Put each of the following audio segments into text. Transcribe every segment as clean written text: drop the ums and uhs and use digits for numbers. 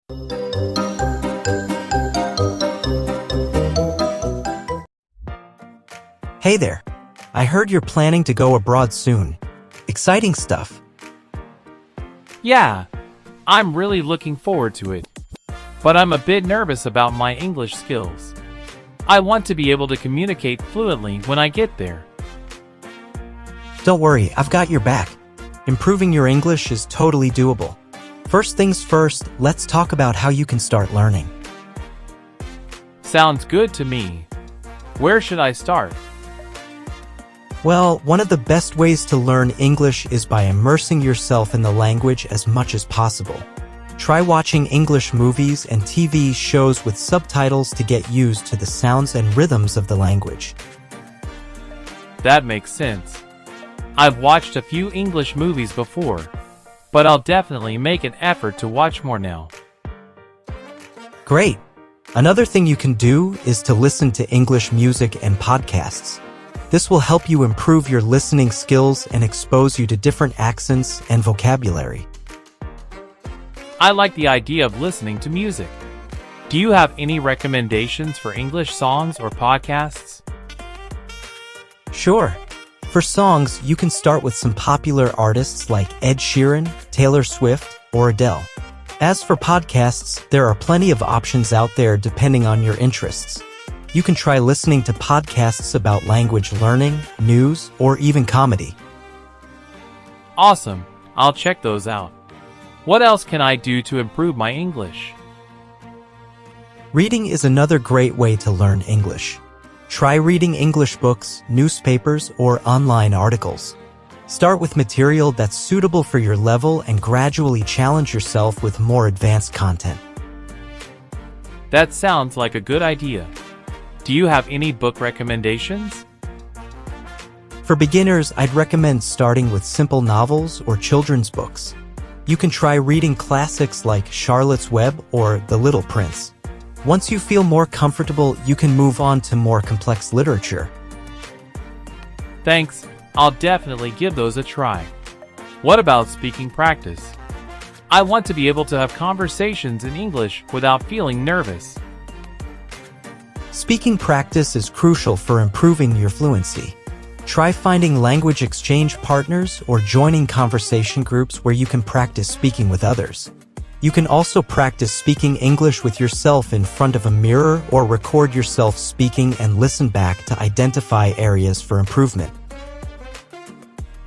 Hey there. I heard you're planning to go abroad soon. Exciting stuff. Yeah, I'm really looking forward to it. But I'm a bit nervous about my English skills. I want to be able to communicate fluently when I get there. Don't worry, I've got your back. Improving your English is totally doable. First things first, let's talk about how you can start learning. Sounds good to me. Where should I start? Well, one of the best ways to learn English is by immersing yourself in the language as much as possible. Try watching English movies and TV shows with subtitles to get used to the sounds and rhythms of the language. That makes sense. I've watched a few English movies before, but I'll definitely make an effort to watch more now. Great! Another thing you can do is to listen to English music and podcasts. This will help you improve your listening skills and expose you to different accents and vocabulary. I like the idea of listening to music. Do you have any recommendations for English songs or podcasts? Sure. For songs, you can start with some popular artists like Ed Sheeran, Taylor Swift, or Adele. As for podcasts, there are plenty of options out there depending on your interests. You can try listening to podcasts about language learning, news, or even comedy. Awesome! I'll check those out. What else can I do to improve my English? Reading is another great way to learn English. Try reading English books, newspapers, or online articles. Start with material that's suitable for your level and gradually challenge yourself with more advanced content. That sounds like a good idea. Do you have any book recommendations? For beginners, I'd recommend starting with simple novels or children's books. You can try reading classics like Charlotte's Web or The Little Prince. Once you feel more comfortable, you can move on to more complex literature. Thanks. I'll definitely give those a try. What about speaking practice? I want to be able to have conversations in English without feeling nervous. Speaking practice is crucial for improving your fluency. Try finding language exchange partners or joining conversation groups where you can practice speaking with others. You can also practice speaking English with yourself in front of a mirror or record yourself speaking and listen back to identify areas for improvement.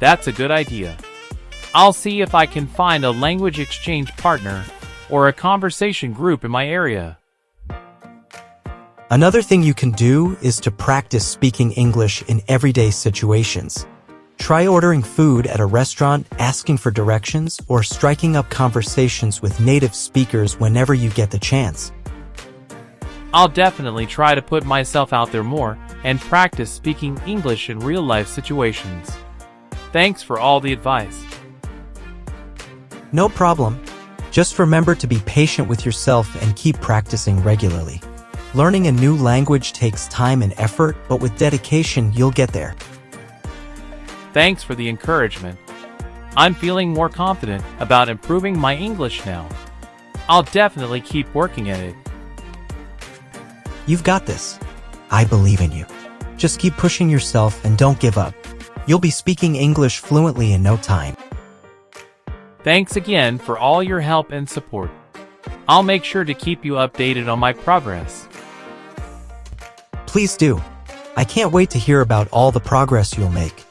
That's a good idea. I'll see if I can find a language exchange partner or a conversation group in my area. Another thing you can do is to practice speaking English in everyday situations. Try ordering food at a restaurant, asking for directions, or striking up conversations with native speakers whenever you get the chance. I'll definitely try to put myself out there more and practice speaking English in real-life situations. Thanks for all the advice. No problem. Just remember to be patient with yourself and keep practicing regularly. Learning a new language takes time and effort, but with dedication, you'll get there. Thanks for the encouragement. I'm feeling more confident about improving my English now. I'll definitely keep working at it. You've got this. I believe in you. Just keep pushing yourself and don't give up. You'll be speaking English fluently in no time. Thanks again for all your help and support. I'll make sure to keep you updated on my progress. Please do. I can't wait to hear about all the progress you'll make.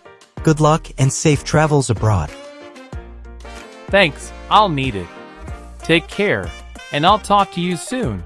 Good luck and safe travels abroad. Thanks, I'll need it. Take care, and I'll talk to you soon.